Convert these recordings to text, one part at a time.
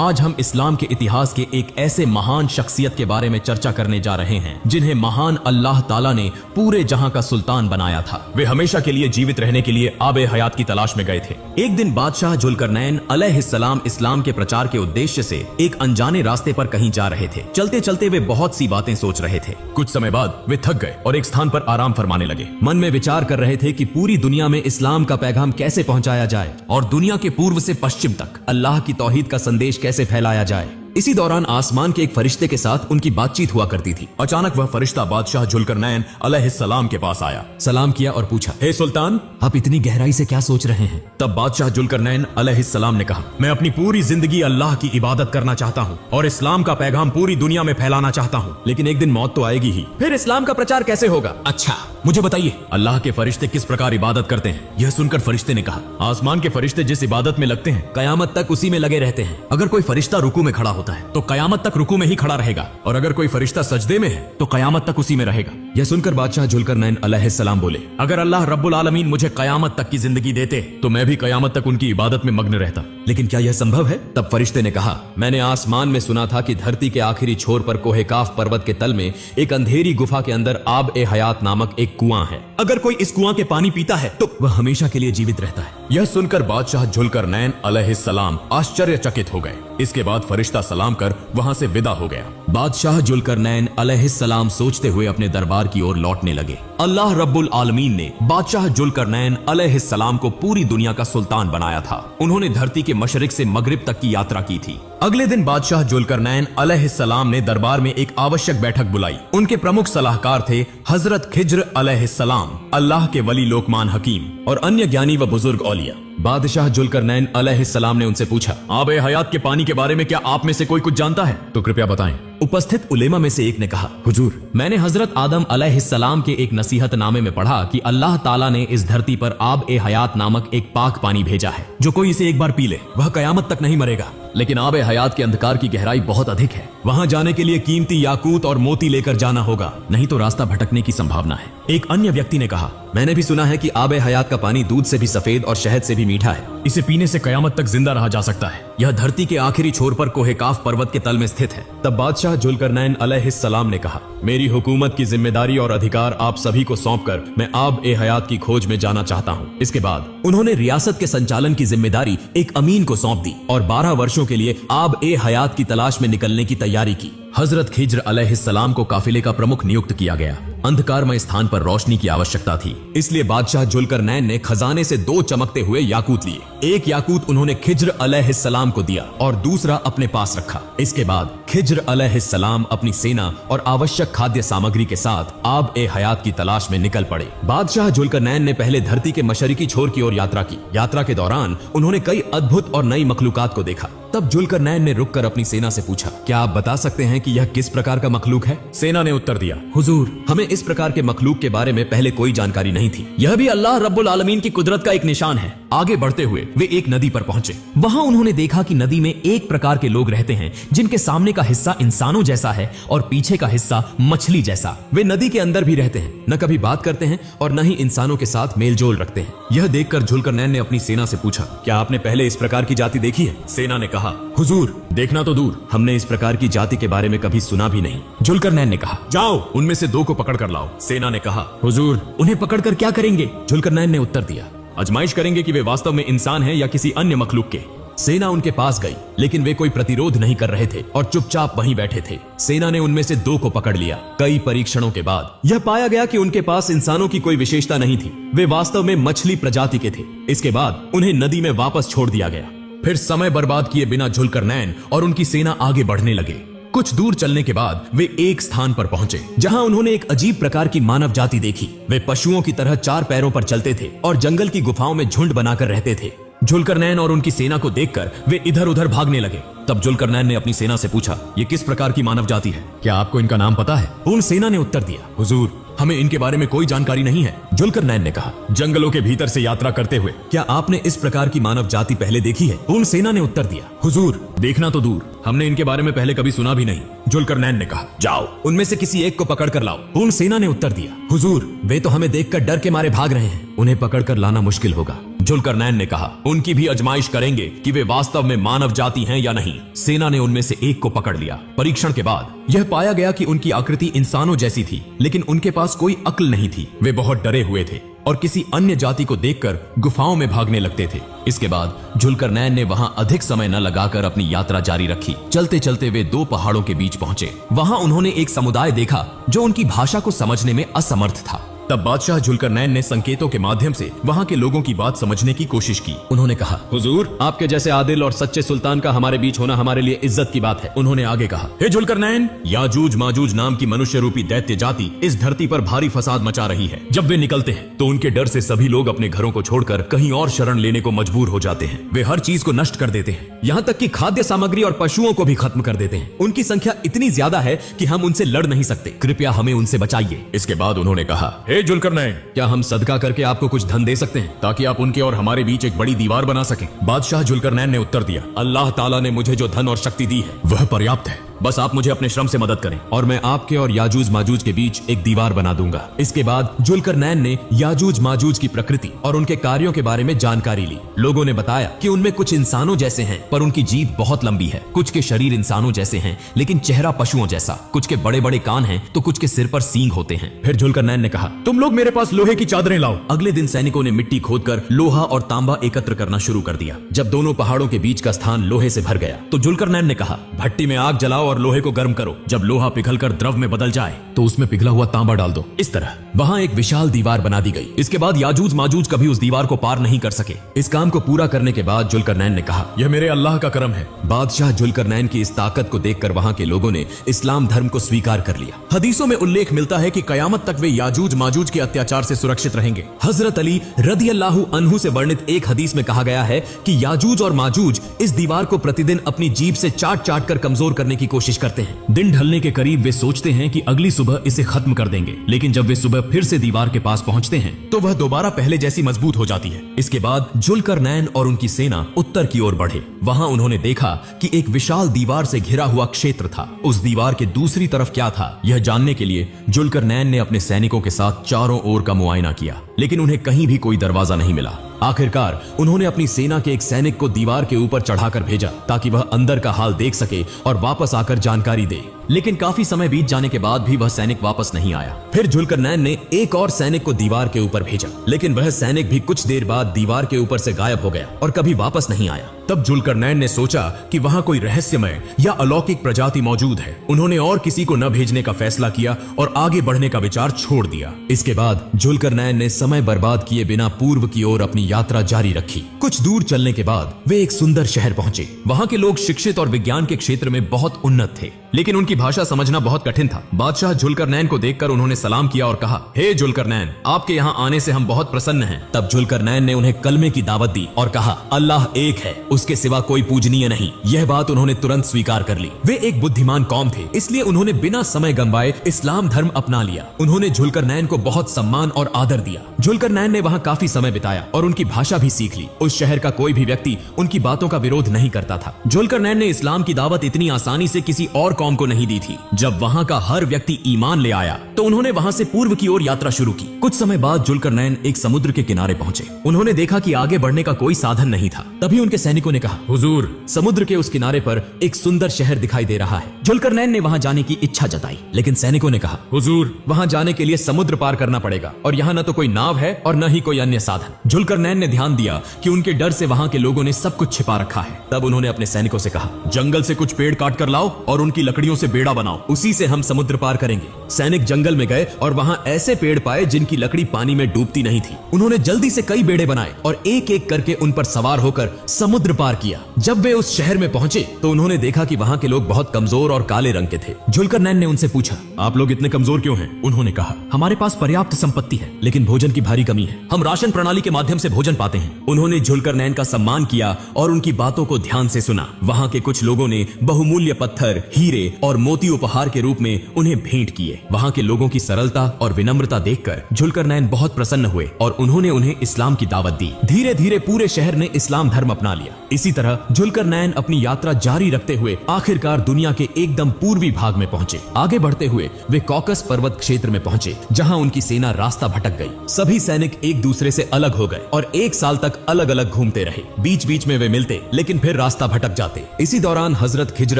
आज हम इस्लाम के इतिहास के एक ऐसे महान शख्सियत के बारे में चर्चा करने जा रहे हैं जिन्हें महान अल्लाह ताला ने पूरे जहां का सुल्तान बनाया था। वे हमेशा के लिए जीवित रहने के लिए आबे हयात की तलाश में गए थे। एक दिन बादशाह जुल्करनैन अलैहिस्सलाम इस्लाम के प्रचार के उद्देश्य से एक अनजाने रास्ते पर कहीं जा रहे थे। चलते चलते वे बहुत सी बातें सोच रहे थे। कुछ समय बाद वे थक गए और एक स्थान पर आराम फरमाने लगे। मन में विचार कर रहे थे कि पूरी दुनिया में इस्लाम का पैगाम कैसे पहुंचाया जाए और दुनिया के पूर्व से पश्चिम तक अल्लाह की तौहीद का संदेश कैसे फैलाया जाए। इसी दौरान आसमान के एक फरिश्ते के साथ उनकी बातचीत हुआ करती थी। अचानक वह फरिश्ता बादशाह जुल्करनैन अलैहिस्सलाम के पास आया, सलाम किया और पूछा, हे सुल्तान, आप इतनी गहराई से क्या सोच रहे हैं? तब बादशाह जुल्करनैन अलैहिस्सलाम ने कहा, मैं अपनी पूरी जिंदगी अल्लाह की इबादत करना चाहता हूँ और इस्लाम का पैगाम पूरी दुनिया में फैलाना चाहता हूँ, लेकिन एक दिन मौत तो आएगी ही। फिर इस्लाम का प्रचार कैसे होगा? अच्छा, मुझे बताइए, अल्लाह के फरिश्ते किस प्रकार इबादत करते हैं? यह सुनकर फरिश्ते ने कहा, आसमान के फरिश्ते जिस इबादत में लगते हैं कयामत तक उसी में लगे रहते हैं। अगर कोई फरिश्ता रुकू में खड़ा होता है तो कयामत तक रुकू में ही खड़ा रहेगा, और अगर कोई फरिश्ता सजदे में है तो कयामत तक उसी में रहेगा। यह सुनकर बादशाह जुल्करनैन अलैहिस्सलाम बोले, अगर अल्लाह रब्बुल आलमीन मुझे कयामत तक की जिंदगी देते तो मैं भी कयामत तक उनकी इबादत में मग्न रहता, लेकिन क्या यह संभव है? तब फरिश्ते ने कहा, मैंने आसमान में सुना था कि धरती के आखिरी छोर पर कोहे काफ पर्वत के तल में एक अंधेरी गुफा के अंदर आब ए हयात नामक एक कुआं है। अगर कोई इस कुआं के पानी पीता है तो वह हमेशा के लिए जीवित रहता है। यह सुनकर बादशाह जुल्करनैन अलैहिस्सलाम आश्चर्यचकित हो गए। इसके बाद फरिश्ता सलाम कर वहां से विदा हो गया। बादशाह जुल्करनैन अलैहिस्सलाम सोचते हुए अपने दरबार की ओर लौटने लगे। अल्लाह रब्बुल आलमीन ने बादशाह जुल्करनैन अलैहिस्सलाम को पूरी दुनिया का सुल्तान बनाया था। उन्होंने धरती के मशरिक से मगरिब तक की यात्रा की थी। अगले दिन बादशाह जुल्करनैन अलैहिस्सलाम ने दरबार में एक आवश्यक बैठक बुलाई। उनके प्रमुख सलाहकार थे हजरत खिज्र अलैहिस्सलाम, अल्लाह के वली लोकमान हकीम और अन्य ज्ञानी व बुजुर्ग औलिया। बादशाह जुल्करनैन अलैहिस्सलाम ने उनसे पूछा, आबे हयात के पानी के बारे में क्या आप में से कोई कुछ जानता है? तो कृपया बताएं। उपस्थित उलेमा में से एक ने कहा, हुजूर, मैंने हजरत आदम अलैहिस्सलाम के एक नसीहतनामे में पढ़ा कि अल्लाह ताला ने इस धरती पर आब ए हयात नामक एक पाक पानी भेजा है। जो कोई इसे एक बार पी ले वह कयामत तक नहीं मरेगा, लेकिन आब ए हयात के अंधकार की गहराई बहुत अधिक है। वहां जाने के लिए कीमती याकूत और मोती लेकर जाना होगा, नहीं तो रास्ता भटकने की संभावना है। एक अन्य व्यक्ति ने कहा, मैंने भी सुना है कि आब ए हयात का पानी दूध से भी सफेद और शहद से भी मीठा है। इसे पीने से कयामत तक जिंदा रहा जा सकता है। यह धरती के आखिरी छोर पर कोहे काफ पर्वत के तल में स्थित है। तब बादशाह जुल्करनैन अलैहिस्सलाम ने कहा, मेरी हुकूमत की जिम्मेदारी और अधिकार आप सभी को सौंपकर मैं आब ए हयात की खोज में जाना चाहता हूँ। इसके बाद उन्होंने रियासत के संचालन की जिम्मेदारी एक अमीन को सौंप दी और 12 वर्षों के लिए आब ए हयात की तलाश में निकलने की तैयारी की। हजरत खिज्र अलैहिस्सलाम को काफिले का प्रमुख नियुक्त किया गया। अंधकारमय स्थान पर रोशनी की आवश्यकता थी, इसलिए बादशाह जुल्करनैन ने खजाने से 2 चमकते हुए याकूत लिए। एक याकूत उन्होंने खिज्र अलैहिस्सलाम को दिया और दूसरा अपने पास रखा। इसके बाद खिज्र अलैहिस्सलाम अपनी सेना और आवश्यक खाद्य सामग्री के साथ आब ए हयात की तलाश में निकल पड़े। बादशाह जुल्करनैन ने पहले धरती के मशरिकी छोर की ओर यात्रा की। यात्रा के दौरान उन्होंने कई अद्भुत और नई मखलूकात को देखा। तब जुल्करनैन ने रुककर अपनी सेना से पूछा, क्या आप बता सकते हैं कि यह किस प्रकार का मखलूक है? सेना ने उत्तर दिया, हुजूर, हमें इस प्रकार के मखलूक के बारे में पहले कोई जानकारी नहीं थी। यह भी अल्लाह रब्बुल आलमीन की कुदरत का एक निशान है। आगे बढ़ते हुए वे एक नदी पर पहुंचे। वहां उन्होंने देखा कि नदी में एक प्रकार के लोग रहते हैं जिनके सामने का हिस्सा इंसानों जैसा है और पीछे का हिस्सा मछली जैसा। वे नदी के अंदर भी रहते हैं, न कभी बात करते हैं और न ही इंसानों के साथ मेलजोल रखते हैं। यह देखकर जुल्करनैन ने अपनी सेना से पूछा, क्या आपने पहले इस प्रकार की जाति देखी है? सेना ने कहा, हुजूर, देखना तो दूर, हमने इस प्रकार की जाति के बारे में कभी सुना भी नहीं। जुल्करनैन ने कहा, जाओ उनमें से 2 को पकड़ कर लाओ। सेना ने कहा, हुजूर, उन्हें पकड़कर क्या करेंगे? जुल्करनैन ने उत्तर दिया, आजमाइश करेंगे कि वे वास्तव में इंसान हैं या किसी अन्य मखलूक के। सेना उनके पास गई, लेकिन वे कोई प्रतिरोध नहीं कर रहे थे और चुपचाप वहीं बैठे थे। सेना ने उनमें से 2 को पकड़ लिया। कई परीक्षणों के बाद यह पाया गया कि उनके पास इंसानों की कोई विशेषता नहीं थी। वे वास्तव में मछली प्रजाति के थे। इसके बाद उन्हें नदी में वापस छोड़ दिया गया। फिर समय बर्बाद किए बिना जुल्करनैन और उनकी सेना आगे बढ़ने लगे। कुछ दूर चलने के बाद वे एक स्थान पर पहुंचे जहां उन्होंने एक अजीब प्रकार की मानव जाति देखी। वे पशुओं की तरह 4 पैरों पर चलते थे और जंगल की गुफाओं में झुंड बनाकर रहते थे। जुल्करनैन और उनकी सेना को देखकर वे इधर उधर भागने लगे। तब जुल्करनैन ने अपनी सेना से पूछा, ये किस प्रकार की मानव जाति है? क्या आपको इनका नाम पता है? उन सेना ने उत्तर दिया, हुजूर, हमें इनके बारे में कोई जानकारी नहीं है। जुल्करनैन ने कहा, जंगलों के भीतर से यात्रा करते हुए क्या आपने इस प्रकार की मानव जाति पहले देखी है? उन सेना ने उत्तर दिया, हुजूर, देखना तो दूर, हमने इनके बारे में पहले कभी सुना भी नहीं। जुल्करनैन ने कहा, जाओ उनमें से किसी एक को पकड़ कर लाओ। उन सेना ने उत्तर दिया, हुजूर, वे तो हमें देखकर डर के मारे भाग रहे हैं, उन्हें पकड़ कर लाना मुश्किल होगा। जुल्करनैन ने कहा, उनकी भी आजमाइश करेंगे कि वे वास्तव में मानव जाति हैं या नहीं। सेना ने उनमें से एक को पकड़ लिया। परीक्षण के बाद यह पाया गया कि उनकी आकृति इंसानों जैसी थी, लेकिन उनके पास कोई अक्ल नहीं थी। वे बहुत डरे हुए थे और किसी अन्य जाति को देखकर गुफाओं में भागने लगते थे। इसके बाद जुल्करनैन ने वहां अधिक समय न लगाकर अपनी यात्रा जारी रखी। चलते चलते वे 2 पहाड़ों के बीच पहुंचे। वहां उन्होंने एक समुदाय देखा जो उनकी भाषा को समझने में असमर्थ था। तब बादशाह जुल्करनैन ने संकेतों के माध्यम से वहां के लोगों की बात समझने की कोशिश की। उन्होंने कहा, हुजूर, आपके जैसे आदिल और सच्चे सुल्तान का हमारे बीच होना हमारे लिए इज्जत की बात है। उन्होंने आगे कहा, हे जुल्करनैन, याजूज माजूज नाम की मनुष्य रूपी दैत्य जाति इस धरती पर भारी फसाद मचा रही है। जब वे निकलते हैं तो उनके डर से सभी लोग अपने घरों को छोड़कर कहीं और शरण लेने को मजबूर हो जाते हैं। वे हर चीज को नष्ट कर देते हैं, यहाँ तक कि खाद्य सामग्री और पशुओं को भी खत्म कर देते हैं। उनकी संख्या इतनी ज्यादा है कि हम उनसे लड़ नहीं सकते। कृपया हमें उनसे बचाइए। इसके बाद उन्होंने कहा, हे जुल्करनैन, क्या हम सदका करके आपको कुछ धन दे सकते हैं ताकि आप उनके और हमारे बीच एक बड़ी दीवार बना सकें? बादशाह जुल्करनैन ने उत्तर दिया, अल्लाह ताला ने मुझे जो धन और शक्ति दी है वह पर्याप्त है। बस आप मुझे अपने श्रम से मदद करें और मैं आपके और याजूज माजूज के बीच एक दीवार बना दूंगा। इसके बाद जुल्करनैन ने याजूज माजूज की प्रकृति और उनके कार्यों के बारे में जानकारी ली। लोगों ने बताया कि उनमें कुछ इंसानों जैसे हैं पर उनकी जीभ बहुत लंबी है। कुछ के शरीर इंसानों जैसे हैं लेकिन चेहरा पशुओं जैसा। कुछ के बड़े बड़े कान हैं तो कुछ के सिर पर सींग होते हैं। फिर जुल्करनैन ने कहा, तुम लोग मेरे पास लोहे की चादरें लाओ। अगले दिन सैनिकों ने मिट्टी खोदकर लोहा और तांबा एकत्र करना शुरू कर दिया। जब दोनों पहाड़ों के बीच का स्थान लोहे से भर गया तो जुल्करनैन ने कहा, भट्टी में आग जलाओ और लोहे को गर्म करो। जब लोहा पिघलकर द्रव में बदल जाए तो उसमें पिघला हुआ तांबा डाल दो। इस तरह वहां एक विशाल दीवार बना दी गई। इसके बाद याजूज माजूज कभी उस दीवार को पार नहीं कर सके। इस काम को पूरा करने के बाद जुल्करनैन ने कहा, यह मेरे अल्लाह का करम है। बादशाह जुल्करनैन की इस ताकत को देखकर वहां के लोगों ने इस्लाम धर्म को स्वीकार कर लिया। हदीसों में उल्लेख मिलता है कि कयामत तक वे याजूज माजूज के अत्याचार से सुरक्षित रहेंगे। हजरत अली रदियल्लाहु अन्हु से वर्णित एक हदीस में कहा गया है कि याजूज और माजूज इस दीवार को प्रतिदिन अपनी जीभ से चाट चाट कर कमजोर करने की कोशिश करते हैं। दिन ढलने के करीब वे सोचते हैं कि अगली सुबह इसे खत्म कर देंगे, लेकिन जब वे सुबह फिर से दीवार के पास पहुंचते हैं तो वह दोबारा पहले जैसी मजबूत हो जाती है। इसके बाद जुल्करनैन और उनकी सेना उत्तर की ओर बढ़े। वहां उन्होंने देखा कि एक विशाल दीवार से घिरा हुआ क्षेत्र था। उस दीवार के दूसरी तरफ क्या था, यह जानने के लिए जुल्करनैन ने अपने सैनिकों के साथ चारों ओर का मुआयना किया, लेकिन उन्हें कहीं भी कोई दरवाजा नहीं मिला। आखिरकार उन्होंने अपनी सेना के एक सैनिक को दीवार के ऊपर चढ़ाकर भेजा ताकि वह अंदर का हाल देख सके और वापस आकर जानकारी दे, लेकिन काफी समय बीत जाने के बाद भी वह सैनिक वापस नहीं आया। फिर जुल्करनैन ने एक और सैनिक को दीवार के ऊपर भेजा, लेकिन वह सैनिक भी कुछ देर बाद दीवार के ऊपर से गायब हो गया और कभी वापस नहीं आया। तब जुल्करनैन ने सोचा कि वहां कोई रहस्यमय या अलौकिक प्रजाति मौजूद है। उन्होंने और किसी को न भेजने का फैसला किया और आगे बढ़ने का विचार छोड़ दिया। इसके बाद जुल्करनैन ने समय बर्बाद किए बिना पूर्व की ओर अपनी यात्रा जारी रखी। कुछ दूर चलने के बाद वे एक सुंदर शहर पहुंचे। वहां के लोग शिक्षित और विज्ञान के क्षेत्र में बहुत उन्नत थे, लेकिन उनकी भाषा समझना बहुत कठिन था। बादशाह जुल्करनैन को देखकर उन्होंने सलाम किया और कहा, हे जुल्करनैन, आपके यहाँ आने से हम बहुत प्रसन्न हैं। तब जुल्करनैन ने उन्हें कलमे की दावत दी और कहा, अल्लाह एक है, उसके सिवा कोई पूजनीय नहीं। यह बात उन्होंने तुरंत स्वीकार कर ली। वे एक बुद्धिमान कौम थे, इसलिए उन्होंने बिना समय गंवाए इस्लाम धर्म अपना लिया। उन्होंने जुल्करनैन को बहुत सम्मान और आदर दिया। जुल्करनैन ने वहाँ काफी समय बिताया और उनकी भाषा भी सीख ली। उस शहर का कोई भी व्यक्ति उनकी बातों का विरोध नहीं करता था। जुल्करनैन ने इस्लाम की दावत इतनी आसानी से किसी और कौम को नहीं दी थी। जब वहाँ का हर व्यक्ति ईमान ले आया तो उन्होंने वहाँ से पूर्व की ओर यात्रा शुरू की। कुछ समय बाद जुल्करनैन एक समुद्र के किनारे पहुंचे। उन्होंने देखा कि आगे बढ़ने का कोई साधन नहीं था। तभी उनके सैनिकों ने कहा, हुजूर, समुद्र के उस किनारे पर एक सुंदर शहर दिखाई दे रहा है। जुल्करनैन ने वहाँ जाने की इच्छा जताई, लेकिन सैनिकों ने कहा, हुजूर, वहाँ जाने के लिए समुद्र पार करना पड़ेगा और यहाँ न तो कोई नाव है और न ही कोई अन्य साधन। जुल्करनैन ने ध्यान दिया कि उनके डर से वहाँ के लोगों ने सब कुछ छिपा रखा है। तब उन्होंने अपने सैनिकों से कहा, जंगल से कुछ पेड़ काट कर लाओ और उनकी लकड़ियों से बेड़ा बनाओ, उसी से हम समुद्र पार करेंगे। सैनिक जंगल में गए और वहाँ ऐसे पेड़ पाए जिनकी लकड़ी पानी में डूबती नहीं थी। उन्होंने जल्दी से कई बेड़े बनाए और एक एक करके उन पर सवार होकर समुद्र पार किया। जब वे उस शहर में पहुंचे तो उन्होंने देखा कि वहाँ के लोग बहुत कमजोर और काले रंग के थे। जुल्करनैन ने उनसे पूछा, आप लोग इतने कमजोर क्यों हैं? उन्होंने कहा, हमारे पास पर्याप्त संपत्ति है, लेकिन भोजन की भारी कमी है। हम राशन प्रणाली के माध्यम से भोजन पाते हैं। उन्होंने जुल्करनैन का सम्मान किया और उनकी बातों को ध्यान से सुना। वहाँ के कुछ लोगों ने बहुमूल्य पत्थर, हीरे और मोती उपहार के रूप में उन्हें भेंट किए। वहाँ के लोगों लोगों की सरलता और विनम्रता देखकर जुल्करनैन बहुत प्रसन्न हुए और उन्होंने उन्हें इस्लाम की दावत दी। धीरे धीरे पूरे शहर ने इस्लाम धर्म अपना लिया। इसी तरह जुल्करनैन अपनी यात्रा जारी रखते हुए आखिरकार दुनिया के एकदम पूर्वी भाग में पहुंचे। आगे बढ़ते हुए वे कॉकस पर्वत क्षेत्र में पहुंचे, जहां उनकी सेना रास्ता भटक गई। सभी सैनिक एक दूसरे से अलग हो गए और 1 साल तक अलग अलग घूमते रहे। बीच बीच में वे मिलते, लेकिन फिर रास्ता भटक जाते। इसी दौरान हजरत खिज्र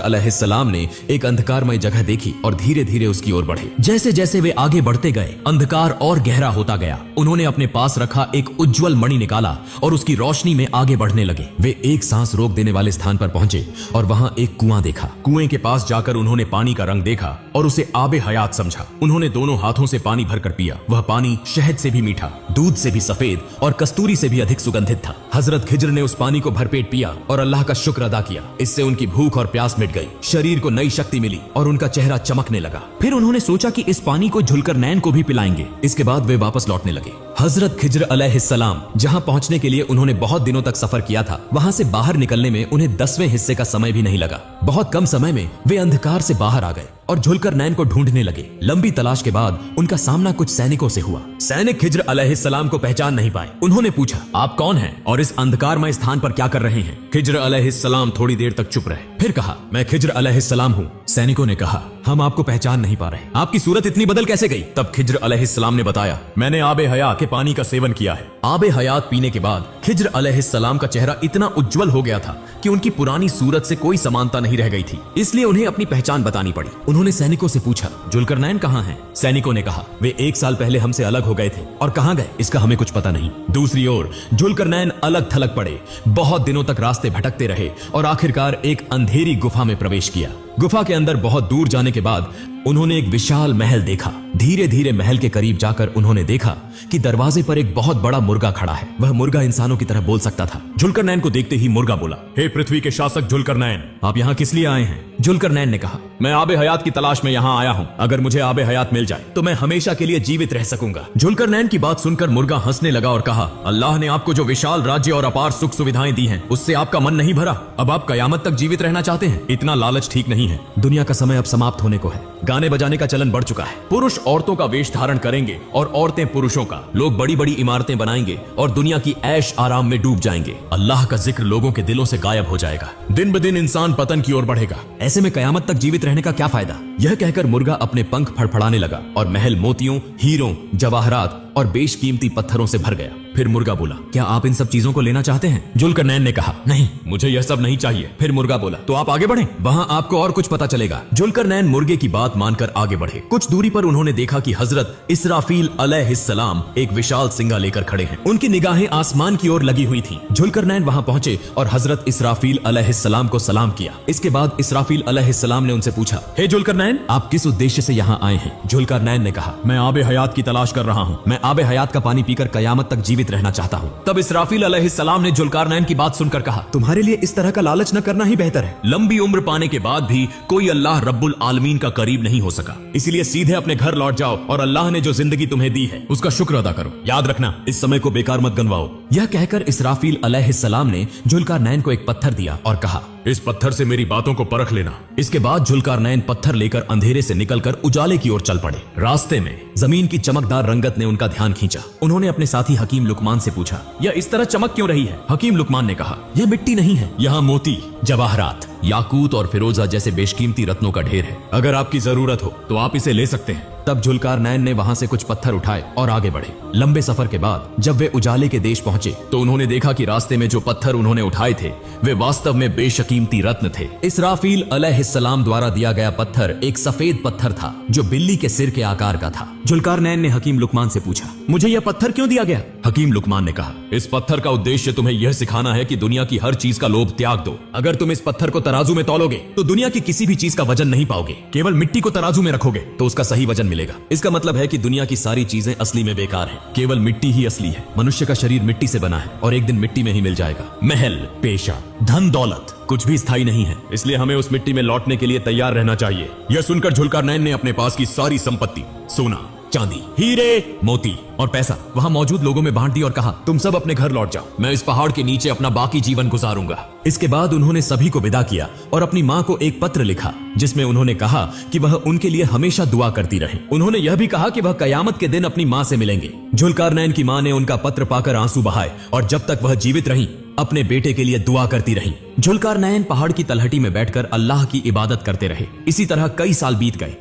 अलैहिस्सलाम ने एक अंधकारमय जगह देखी और धीरे धीरे उसकी ओर बढ़े। जैसे जैसे वे आगे बढ़ते गए, अंधकार और गहरा होता गया। उन्होंने अपने पास रखा एक उज्जवल मणि निकाला और उसकी रोशनी में आगे बढ़ने लगे। वे एक सांस रोक देने वाले स्थान पर पहुंचे और वहां एक कुआं देखा। कुएं के पास जाकर उन्होंने पानी का रंग देखा और उसे आबे हयात समझा। उन्होंने दोनों हाथों से पानी भरकर पिया। वह पानी शहद से भी मीठा, दूध से भी सफेद और कस्तूरी से भी अधिक सुगंधित था। हजरत खिज्र ने उस पानी को भरपेट पिया और अल्लाह का शुक्र अदा किया। इससे उनकी भूख और प्यास मिट गई, शरीर को नई शक्ति मिली और उनका चेहरा चमकने लगा। फिर उन्होंने सोचा कि इस पानी को जुल्करनैन को भी पिलाएंगे। इसके बाद वे वापस लौटने लगे। हजरत खिज्र अलैहिस्सलाम जहां पहुंचने के लिए उन्होंने बहुत दिनों तक सफर किया था, वहां से बाहर निकलने में उन्हें 10वें हिस्से का समय भी नहीं लगा। बहुत कम समय में वे अंधकार से बाहर आ गए और जुल्करनैन को ढूंढने लगे। लंबी तलाश के बाद उनका सामना कुछ सैनिकों से हुआ। सैनिक खिज्र अलैहिस्सलाम को पहचान नहीं पाए। उन्होंने पूछा, आप कौन हैं और इस अंधकारमय स्थान पर क्या कर रहे हैं? खिज्र अलैहिस्सलाम थोड़ी देर तक चुप रहे, फिर कहा, मैं खिज्र अलैहिस्सलाम हूँ। सैनिकों ने कहा, हम आपको पहचान नहीं पा रहे, आपकी सूरत इतनी बदल कैसे गई? तब खिज्र अलैहिस्सलाम ने बताया, मैंने आबे हयात के पानी का सेवन किया है। आबे हयात पीने के बाद खिज्र अलैहिस्सलाम का चेहरा इतना उज्जवल हो गया था कि उनकी पुरानी सूरत से कोई समानता नहीं रह गई थी। इसलिए उन्हें अपनी पहचान बतानी पड़ी। उन्होंने सैनिकों से पूछा, जुल्करनैन कहाँ हैं? सैनिकों ने कहा, वे 1 साल पहले हमसे अलग हो गए थे और कहाँ गए इसका हमें कुछ पता नहीं। दूसरी ओर जुल्करनैन अलग थलग पड़े, बहुत दिनों तक रास्ते भटकते रहे और आखिरकार एक अंधेरी गुफा में प्रवेश किया। गुफा के अंदर बहुत दूर जाने के बाद उन्होंने एक विशाल महल देखा। धीरे धीरे महल के करीब जाकर उन्होंने देखा कि दरवाजे पर एक बहुत बड़ा मुर्गा खड़ा है। वह मुर्गा इंसानों की तरह बोल सकता था। जुल्करनैन को देखते ही मुर्गा बोला, हे पृथ्वी के शासक जुल्करनैन, आप यहाँ किस लिए आए हैं? जुल्करनैन ने कहा, मैं आबे हयात की तलाश में यहाँ आया हूँ। अगर मुझे आबे हयात मिल जाए तो मैं हमेशा के लिए जीवित रह सकूंगा। जुल्करनैन की बात सुनकर मुर्गा हंसने लगा और कहा, अल्लाह ने आपको जो विशाल राज्य और अपार सुख सुविधाएं दी हैं, उससे आपका मन नहीं भरा? अब आप कयामत तक जीवित रहना चाहते हैं? इतना लालच ठीक नहीं है। दुनिया का समय अब समाप्त होने को है। गाने बजाने का चलन बढ़ चुका है। पुरुष औरतों का वेश धारण करेंगे और औरतें पुरुषों का। लोग बड़ी बड़ी इमारतें बनाएंगे और दुनिया की ऐश आराम में डूब जाएंगे। अल्लाह का जिक्र लोगों के दिलों से गायब हो जाएगा। दिन ब दिन इंसान पतन की ओर बढ़ेगा। ऐसे में कयामत तक जीवित रहने का क्या फायदा? यह कहकर मुर्गा अपने पंख फड़फड़ाने लगा और महल मोतियों, हीरों, जवाहरात और बेशकीमती पत्थरों से भर गया। फिर मुर्गा बोला, क्या आप इन सब चीजों को लेना चाहते हैं? जुल्करनैन ने कहा, नहीं, मुझे यह सब नहीं चाहिए। फिर मुर्गा बोला, तो आप आगे बढ़ें, वहां आपको और कुछ पता चलेगा। जुल्करनैन मुर्गे की बात मानकर आगे बढ़े। कुछ दूरी पर उन्होंने देखा कि हजरत इसराफील अलैहिस्सलाम एक विशाल सिंगा लेकर खड़े हैं। उनकी निगाहें आसमान की ओर लगी हुई थीं। जुल्करनैन वहां पहुंचे और हजरत इसराफील अलैहिस्सलाम को सलाम किया। इसके बाद इसराफील अलैहिस्सलाम ने उनसे पूछा, हे जुल्करनैन, आप किस उद्देश्य से यहाँ आए हैं? जुल्करनैन ने कहा, मैं आबे हयात की तलाश कर रहा हूँ। मैं आबे हयात का पानी पीकर कयामत तक जीवित रहना चाहता हूँ। तब इसराफील अलैहिस्सलाम ने जुल्करनैन की बात सुनकर कहा, तुम्हारे लिए इस तरह का लालच न करना ही बेहतर है। लंबी उम्र पाने के बाद भी कोई अल्लाह रब्बुल आलमीन का करीब नहीं हो सका। इसलिए सीधे अपने घर लौट जाओ और अल्लाह ने जो जिंदगी तुम्हें दी है उसका शुक्र अदा करो। याद रखना, इस समय को बेकार मत गंवाओ। यह कहकर इसराफील अलैहिस्सलाम ने जुल्करनैन को एक पत्थर दिया और कहा, इस पत्थर से मेरी बातों को परख लेना। इसके बाद जुल्करनैन पत्थर लेकर अंधेरे से निकलकर उजाले की ओर चल पड़े। रास्ते में जमीन की चमकदार रंगत ने उनका ध्यान खींचा। उन्होंने अपने साथी हकीम लुकमान से पूछा, यह इस तरह चमक क्यों रही है? हकीम लुकमान ने कहा, यह मिट्टी नहीं है, यहाँ मोती, जवाहरात, याकूत और फिरोजा जैसे बेशकीमती रत्नों का ढेर है। अगर आपकी जरूरत हो तो आप इसे ले सकते हैं। तब जुल्करनैन ने वहां से कुछ पत्थर उठाए और आगे बढ़े। लंबे सफर के बाद जब वे उजाले के देश पहुंचे तो उन्होंने देखा कि रास्ते में जो पत्थर उन्होंने उठाए थे वे वास्तव में बेशकीमती रत्न थे। इसराफील अलैहिस्सलाम द्वारा दिया गया पत्थर एक सफेद पत्थर था जो बिल्ली के सिर के आकार का था। जुल्करनैन ने हकीम लुकमान से पूछा, मुझे यह पत्थर क्यों दिया गया? हकीम लुकमान ने कहा, इस पत्थर का उद्देश्य तुम्हें यह सिखाना है कि दुनिया की हर चीज का लोभ त्याग दो। अगर तुम इस पत्थर को तराजू में तौलोगे तो दुनिया की किसी भी चीज का वजन नहीं पाओगे। केवल मिट्टी को तराजू में रखोगे तो उसका सही वजन मिलेगा। इसका मतलब है कि दुनिया की सारी चीजें असली में बेकार हैं। केवल मिट्टी ही असली है। मनुष्य का शरीर मिट्टी से बना है और एक दिन मिट्टी में ही मिल जाएगा। महल, पेशा, धन दौलत कुछ भी स्थायी नहीं है, इसलिए हमें उस मिट्टी में लौटने के लिए तैयार रहना चाहिए। यह सुनकर जुल्करनैन ने अपने पास की सारी संपत्ति, सोना, चांदी, हीरे, मोती और पैसा वहां मौजूद लोगों में बांट दी और कहा, तुम सब अपने घर लौट जाओ, मैं इस पहाड़ के नीचे अपना बाकी जीवन गुजारूंगा। इसके बाद उन्होंने सभी को विदा किया और अपनी माँ को एक पत्र लिखा जिसमें उन्होंने कहा कि वह उनके लिए हमेशा दुआ करती रहे। उन्होंने यह भी कहा कि वह कयामत के दिन अपनी माँ से मिलेंगे। जुल्कारनैन की माँ ने उनका पत्र पाकर आंसू बहाए और जब तक वह जीवित रही अपने बेटे के लिए दुआ करती रही। जुल्कारनैन पहाड़ की तलहटी में बैठकर अल्लाह की इबादत करते रहे। इसी तरह कई साल बीत गए।